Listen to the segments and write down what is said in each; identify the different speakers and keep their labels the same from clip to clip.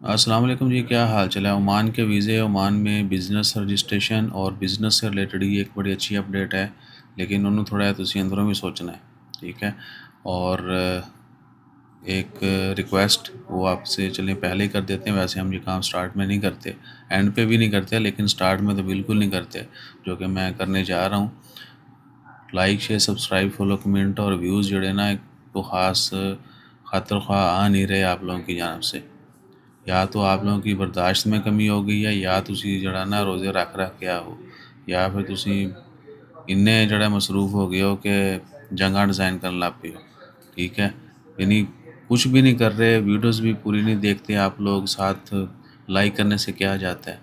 Speaker 1: अस्सलाम वालेकुम जी, क्या हाल चाल है। ओमान के वीज़े, ओमान में बिज़नेस रजिस्ट्रेशन और बिज़नेस से रिलेटेड ही एक बड़ी अच्छी अपडेट है। लेकिन उन्होंने थोड़ा तुसी अंदरों भी सोचना है, ठीक है। और एक रिक्वेस्ट वो आपसे चलें पहले ही कर देते हैं। वैसे हम ये काम स्टार्ट में नहीं करते, एंड पे भी नहीं करते, लेकिन स्टार्ट में तो बिल्कुल नहीं करते, जो कि मैं करने जा रहा हूँ। Like share subscribe follow comment और व्यूज़ जड़े ना एक तो ख़ास खातर ख्वाह आ नहीं रहे आप लोगों की जानब से। या तो आप लोगों की बर्दाश्त में कमी हो गई है, या तुसी जड़ा ना रोज़े रख रख के आओ, या फिर तुसी इन्ने जड़ा मसरूफ़ हो गए हो कि जंगा डिज़ाइन करन लग पे हो, ठीक है। यानी कुछ भी नहीं कर रहे, वीडियोज़ भी पूरी नहीं देखते आप लोग, साथ लाइक करने से क्या जाता है,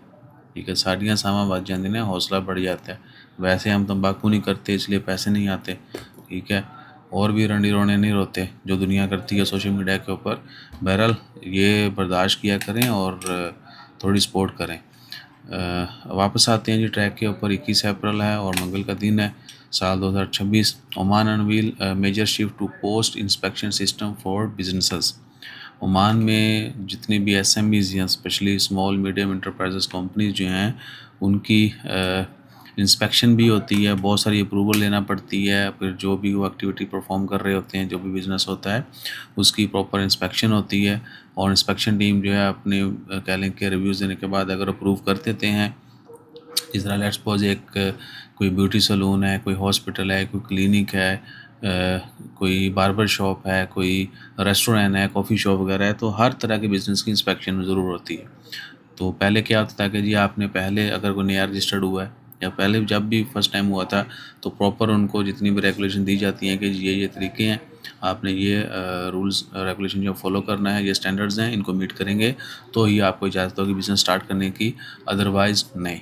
Speaker 1: ठीक है। साड़ियाँ सावां बच जाती ने, हौसला बढ़ जाता है। वैसे हम तंबाकू नहीं करते इसलिए पैसे नहीं आते, ठीक है। और भी रंडी रोने नहीं रोते जो दुनिया करती है सोशल मीडिया के ऊपर। बहरहाल ये बर्दाश्त किया करें और थोड़ी सपोर्ट करें। वापस आते हैं जी ट्रैक के ऊपर। 21 अप्रैल है और मंगल का दिन है, साल 2026। Oman unveil major shift to post inspection system for businesses. Oman में जितनी भी एसएमईज हैं, specially small medium enterprises companies जो हैं, उनकी इंस्पेक्शन भी होती है, बहुत सारी अप्रूवल लेना पड़ती है। फिर जो भी वो एक्टिविटी परफॉर्म कर रहे होते हैं, जो भी बिज़नेस होता है, उसकी प्रॉपर इंस्पेक्शन होती है। और इंस्पेक्शन टीम जो है अपने कह लें कि रिव्यूज़ देने के बाद अगर अप्रूव कर देते हैं, जिस तरह लेट्स सपोज एक कोई ब्यूटी सैलून है, कोई हॉस्पिटल है, कोई क्लिनिक है, कोई बार्बर शॉप है, कोई रेस्टोरेंट है, कॉफ़ी शॉप वगैरह है, तो हर तरह के बिज़नेस की इंस्पेक्शन ज़रूर होती है। तो पहले क्या होता था कि जी आपने पहले अगर कोई नया रजिस्टर्ड हुआ है, या पहले जब भी फर्स्ट टाइम हुआ था, तो प्रॉपर उनको जितनी भी रेगुलेशन दी जाती हैं कि ये तरीके हैं, आपने ये रूल्स रेगुलेशन जो फॉलो करना है, ये स्टैंडर्ड्स हैं, इनको मीट करेंगे तो ही आपको इजाज़त होगी बिज़नेस स्टार्ट करने की, अदरवाइज़ नहीं।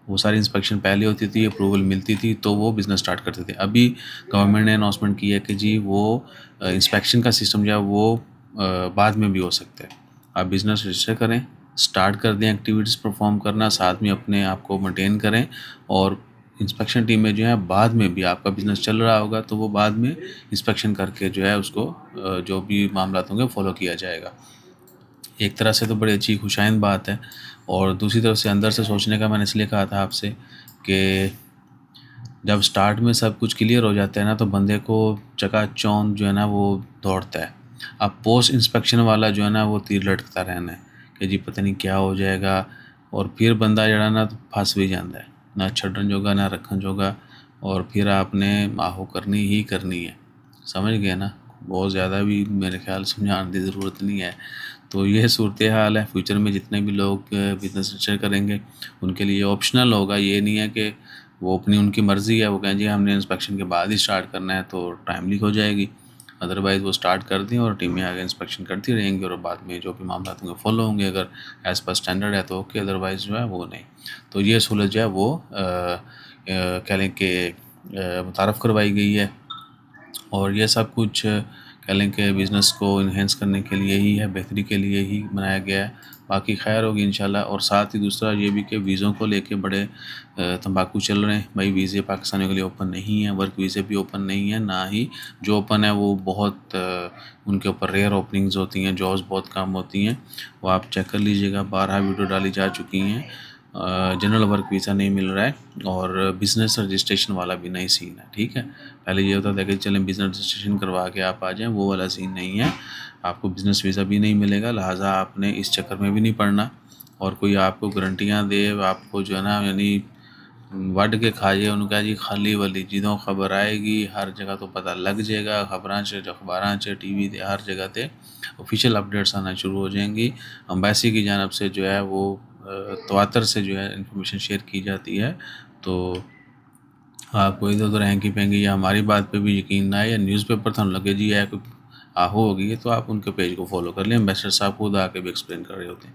Speaker 1: वो सारी इंस्पेक्शन पहले होती थी, अप्रूवल मिलती थी तो वो बिज़नेस स्टार्ट करते थे। अभी गवर्नमेंट ने अनाउंसमेंट की है कि जी वो इंस्पेक्शन का सिस्टम जो है वो बाद में भी हो सकता है। आप बिज़नेस रजिस्टर करें, स्टार्ट कर दें एक्टिविटीज़ परफॉर्म करना, साथ में अपने आप को मेंटेन करें। और इंस्पेक्शन टीम में जो है बाद में भी आपका बिज़नेस चल रहा होगा तो वो बाद में इंस्पेक्शन करके जो है उसको जो भी मामलात होंगे फॉलो किया जाएगा। एक तरह से तो बड़ी अच्छी खुशाइंद बात है। और दूसरी तरफ से अंदर से सोचने का मैंने इसलिए कहा था आपसे कि जब स्टार्ट में सब कुछ क्लियर हो जाता है ना, तो बंदे को चकाचौंध जो है ना वो दौड़ता है। अब पोस्ट इंस्पेक्शन वाला जो है ना वो तीर लटकता रहना है कि जी पता नहीं क्या हो जाएगा। और फिर बंदा जड़ा ना तो फंस भी जाता है, ना छड्डन जोगा ना रखन जोगा। और फिर आपने आहो करनी ही करनी है, समझ गए ना। बहुत ज़्यादा भी मेरे ख्याल समझाने की ज़रूरत नहीं है। तो ये सूरत हाल है। फ्यूचर में जितने भी लोग बिज़नेस रजिस्टर करेंगे उनके लिए ऑप्शनल होगा, ये नहीं है कि वो अपनी उनकी मर्ज़ी है, वो कहें जी हमने इंस्पेक्शन के बाद ही स्टार्ट करना है तो टाइमली हो जाएगी। अदरवाइज़ वो स्टार्ट कर दें और टीमें आगे इंस्पेक्शन करती रहेंगी और बाद में जो भी मामला होंगे फॉलो होंगे। अगर एज़ पर स्टैंडर्ड है तो ओके, अदरवाइज़ जो है वो नहीं। तो ये सहूलत जो है वो कह लें कि मुतारफ़ करवाई गई है। और ये सब कुछ कह लें कि बिज़नेस को इन्हेंस करने के लिए ही है, बेहतरी के लिए ही बनाया गया है। बाकी खैर होगी इंशाल्लाह। और साथ ही दूसरा ये भी कि वीज़ों को लेके बड़े तंबाकू चल रहे हैं भाई। वीज़े पाकिस्तानियों के लिए ओपन नहीं है, वर्क वीज़े भी ओपन नहीं है, ना ही जो ओपन है वो बहुत उनके ऊपर रेयर ओपनिंग्स होती हैं, जॉब्स बहुत कम होती हैं। वो आप चेक कर लीजिएगा, 12 वीडियो डाली जा चुकी हैं। जनरल वर्क वीज़ा नहीं मिल रहा है और बिज़नेस रजिस्ट्रेशन वाला भी नहीं सीन है, ठीक है। पहले ये होता था कि चलें बिज़नेस रजिस्ट्रेशन करवा के आप आ जाएं, वो वाला सीन नहीं है। आपको बिज़नेस वीज़ा भी नहीं मिलेगा, लिहाजा आपने इस चक्कर में भी नहीं पड़ना। और कोई आपको गारंटियाँ दे, आपको जो है ना यानी वढ़ के खा जाए, उन्होंने कहा जी खाली वाली जिदों खबर आएगी हर जगह तो पता लग जाएगा, खबरां च अखबारां च टीवी ते हर जगह ते ऑफिशियल अपडेट्स आना शुरू हो जाएंगी। अम्बेसी की जानब से जो है वो तवातर से जो है इंफॉर्मेशन शेयर की जाती है। तो आपको इधर उधर हैंकी पेंगी या हमारी बात पे भी यकीन ना आए, या न्यूज़पेपर थानू लगे जी है कोई आहो होगी है, तो आप उनके पेज को फॉलो कर लें। एम्बेसडर साहब खुद आके भी एक्सप्लेन कर रहे होते हैं।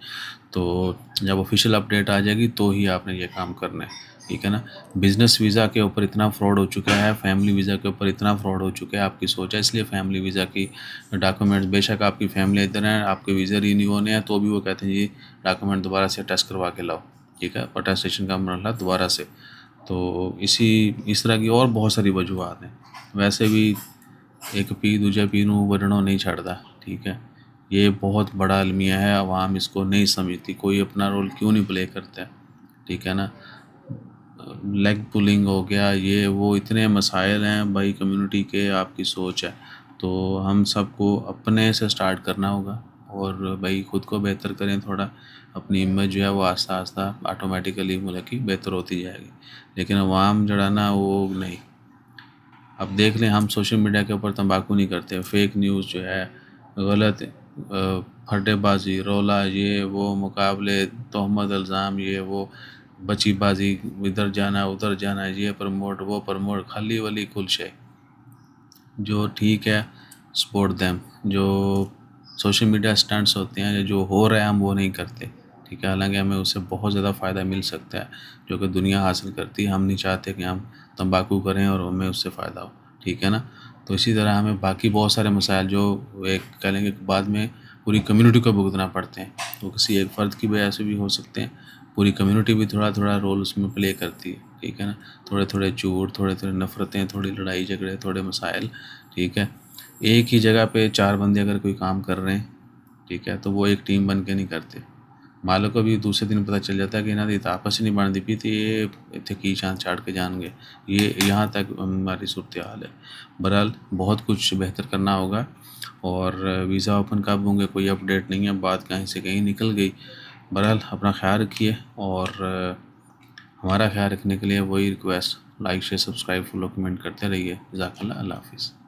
Speaker 1: तो जब ऑफिशियल अपडेट आ जाएगी तो ही आपने ये काम करना है, ठीक है ना। बिज़नेस वीज़ा के ऊपर इतना फ्रॉड हो चुका है, फैमिली वीज़ा के ऊपर इतना फ्रॉड हो चुका है, आपकी सोच है। इसलिए फैमिली वीज़ा की डॉक्यूमेंट्स, बेशक आपकी फैमिली इधर है, आपके वीज़ा रिन्यू होने हैं, तो भी वो कहते हैं जी डॉक्यूमेंट दोबारा से टेस्ट करवा के लाओ, ठीक है। अटेस्टेशन का मरहला दोबारा से। तो इस तरह की और बहुत सारी वजूहत हैं। वैसे भी एक पी दूजे पी नूं वरनों नहीं छड़ता, ठीक है। ये बहुत बड़ा अलमिया है, अवाम इसको नहीं समझती, कोई अपना रोल क्यों नहीं प्ले करता है, ठीक है ना। लेग पुलिंग हो गया, ये वो इतने मसाइल हैं भाई कम्युनिटी के, आपकी सोच है। तो हम सबको अपने से स्टार्ट करना होगा और भाई ख़ुद को बेहतर करें थोड़ा, अपनी इमेज जो है वो आस्ता आस्ता ऑटोमेटिकली मतलब कि बेहतर होती जाएगी। लेकिन अवाम जड़ा ना वो नहीं। अब देख लें, हम सोशल मीडिया के ऊपर तंबाकू नहीं करते, फेक न्यूज़ जो है, गलत फटेबाजी, रौला, ये वो, मुकाबले, तोहमत, इल्ज़ाम, ये वो, बचीबाजी, इधर जाना उधर जाना, ये प्रमोट वो प्रमोट, खाली वाली कुल शे। जो ठीक है सपोर्ट देम, जो सोशल मीडिया स्टंट्स होते हैं, जो हो रहा है हम वो नहीं करते, ठीक है। हालांकि हमें उससे बहुत ज़्यादा फ़ायदा मिल सकता है जो कि दुनिया हासिल करती है। हम नहीं चाहते कि हम तंबाकू करें और हमें उससे फ़ायदा हो, ठीक है ना। तो इसी तरह हमें बाकी बहुत सारे मसाइल जो एक कह लेंगे बाद में पूरी कम्युनिटी को भुगतना पड़ते हैं, वो किसी एक फ़र्द की वजह से भी हो सकते हैं, पूरी कम्युनिटी भी थोड़ा थोड़ा रोल उसमें प्ले करती है, ठीक है ना। थोड़े थोड़े झूठ, थोड़े थोड़े नफ़रतें, थोड़ी लड़ाई झगड़े, थोड़े मसाइल, ठीक है। एक ही जगह पे 4 बंदे अगर कोई काम कर रहे हैं, ठीक है, तो वो एक टीम बन के नहीं करते। मालिक को भी दूसरे दिन पता चल जाता है कि इन्हों की तो आपस नहीं बनती पई, तो ये इत्थे की छान छाड़ के जाएंगे। ये यहाँ तक हमारी सूरत हाल है। बहरहाल बहुत कुछ बेहतर करना होगा। और वीज़ा ओपन कब होंगे कोई अपडेट नहीं है, बात कहीं से कहीं निकल गई। बहरहाल अपना ख्याल रखिए और हमारा ख्याल रखने के लिए वही request, like share subscribe follow comment करते रहिए। जज़ाकल्लाह, अल्लाह हाफ़िज़।